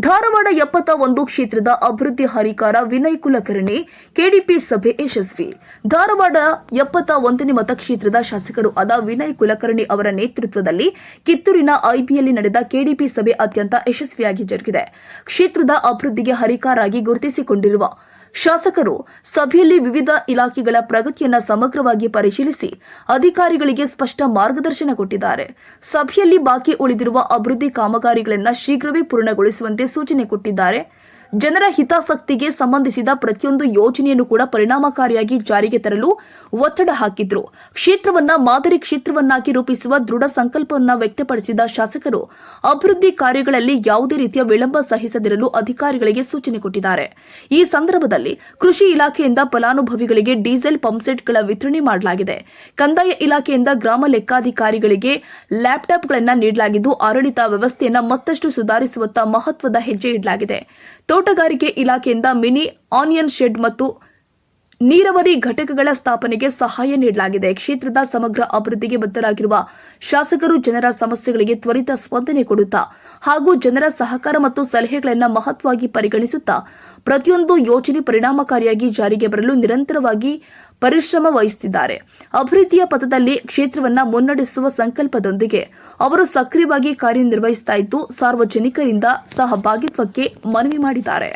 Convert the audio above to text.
ಧಾರವಾಡ 71 ಕ್ಷೇತ್ರದ ಅಭಿವೃದ್ಧಿ ಹರಿಕಾರ ವಿನಯ್ ಕುಲಕರ್ಣಿ ಕೆಡಿಪಿ ಸಭೆ ಯಶಸ್ವಿ. ಧಾರವಾಡ 71ನೇ ಮತಕ್ಷೇತ್ರದ ಶಾಸಕರು ಆದ ವಿನಯ್ ಕುಲಕರ್ಣಿ ಅವರ ನೇತೃತ್ವದಲ್ಲಿ ಕಿತ್ತೂರಿನ ಐಬಿಯಲ್ಲಿ ನಡೆದ ಕೆಡಿಪಿ ಸಭೆ ಅತ್ಯಂತ ಯಶಸ್ವಿಯಾಗಿ ಜರುಗಿದೆ. ಕ್ಷೇತ್ರದ ಅಭಿವೃದ್ಧಿಗೆ ಹರಿಕಾರಾಗಿ ಗುರುತಿಸಿಕೊಂಡಿರುವ ಶಾಸಕರು ಸಭೆಯಲ್ಲಿ ವಿವಿಧ ಇಲಾಖೆಗಳ ಪ್ರಗತಿಯನ್ನು ಸಮಗ್ರವಾಗಿ ಪರಿಶೀಲಿಸಿ ಅಧಿಕಾರಿಗಳಿಗೆ ಸ್ಪಷ್ಟ ಮಾರ್ಗದರ್ಶನ ಕೊಟ್ಟಿದ್ದಾರೆ. ಸಭೆಯಲ್ಲಿ ಬಾಕಿ ಉಳಿದಿರುವ ಅಭಿವೃದ್ಧಿ ಕಾಮಗಾರಿಗಳನ್ನು ಶೀಘ್ರವೇ ಪೂರ್ಣಗೊಳಿಸುವಂತೆ ಸೂಚನೆ ಕೊಟ್ಟಿದ್ದಾರೆ. ಜನರ ಹಿತಾಸಕ್ತಿಗೆ ಸಂಬಂಧಿಸಿದ ಪ್ರತಿಯೊಂದು ಯೋಜನೆಯನ್ನು ಕೂಡ ಪರಿಣಾಮಕಾರಿಯಾಗಿ ಜಾರಿಗೆ ತರಲು ಒತ್ತಡ ಹಾಕಿದ್ರು. ಕ್ಷೇತ್ರವನ್ನ ಮಾದರಿ ಕ್ಷೇತ್ರವನ್ನಾಗಿ ರೂಪಿಸುವ ದೃಢ ಸಂಕಲ್ಪವನ್ನ ವ್ಯಕ್ತಪಡಿಸಿದ ಶಾಸಕರು ಅಭಿವೃದ್ಧಿ ಕಾರ್ಯಗಳಲ್ಲಿ ಯಾವುದೇ ರೀತಿಯ ವಿಳಂಬ ಸಹಿಸದಿರಲು ಅಧಿಕಾರಿಗಳಿಗೆ ಸೂಚನೆ ಕೊಟ್ಟಿದ್ದಾರೆ. ಈ ಸಂದರ್ಭದಲ್ಲಿ ಕೃಷಿ ಇಲಾಖೆಯಿಂದ ಫಲಾನುಭವಿಗಳಿಗೆ ಡೀಸೆಲ್ ಪಂಪ್ಸೆಟ್ಗಳ ವಿತರಣೆ ಮಾಡಲಾಗಿದೆ. ಕಂದಾಯ ಇಲಾಖೆಯಿಂದ ಗ್ರಾಮ ಲೆಕ್ಕಾಧಿಕಾರಿಗಳಿಗೆ ಲ್ಯಾಪ್ಟಾಪ್ಗಳನ್ನು ನೀಡಲಾಗಿದ್ದು, ಆಡಳಿತ ವ್ಯವಸ್ಥೆಯನ್ನು ಮತ್ತಷ್ಟು ಸುಧಾರಿಸುವತ್ತ ಮಹತ್ವದ ಹೆಜ್ಜೆ ಇಡಲಾಗಿದೆ. ತೋಟಗಾರಿಕೆ ಇಲಾಖೆಯಿಂದ ಮಿನಿ ಆನಿಯನ್ ಶೆಡ್ ಮತ್ತು ನೀರಾವರಿ ಘಟಕಗಳ ಸ್ಥಾಪನೆಗೆ ಸಹಾಯ ನೀಡಲಾಗಿದೆ. ಕ್ಷೇತ್ರದ ಸಮಗ್ರ ಅಭಿವೃದ್ಧಿಗೆ ಬದ್ಧರಾಗಿರುವ ಶಾಸಕರು ಜನರ ಸಮಸ್ಯೆಗಳಿಗೆ ತ್ವರಿತ ಸ್ಪಂದನೆ ಕೊಡುತ್ತಾ ಹಾಗೂ ಜನರ ಸಹಕಾರ ಮತ್ತು ಸಲಹೆಗಳನ್ನು ಮಹತ್ವವಾಗಿ ಪರಿಗಣಿಸುತ್ತಾ ಪ್ರತಿಯೊಂದು ಯೋಜನೆ ಪರಿಣಾಮಕಾರಿಯಾಗಿ ಜಾರಿಗೆ ಬರಲು ನಿರಂತರವಾಗಿ ಪರಿಶ್ರಮ ವಹಿಸುತ್ತಿದ್ದಾರೆ. ಅಭಿವೃದ್ಧಿಯ ಪಥದಲ್ಲಿ ಕ್ಷೇತ್ರವನ್ನು ಮುನ್ನಡೆಸುವ ಸಂಕಲ್ಪದೊಂದಿಗೆ ಅವರು ಸಕ್ರಿಯವಾಗಿ ಕಾರ್ಯನಿರ್ವಹಿಸುತ್ತಾ ಇದ್ದು, ಸಾರ್ವಜನಿಕರಿಂದ ಸಹಭಾಗಿತ್ವಕ್ಕೆ ಮನವಿ ಮಾಡಿದ್ದಾರೆ.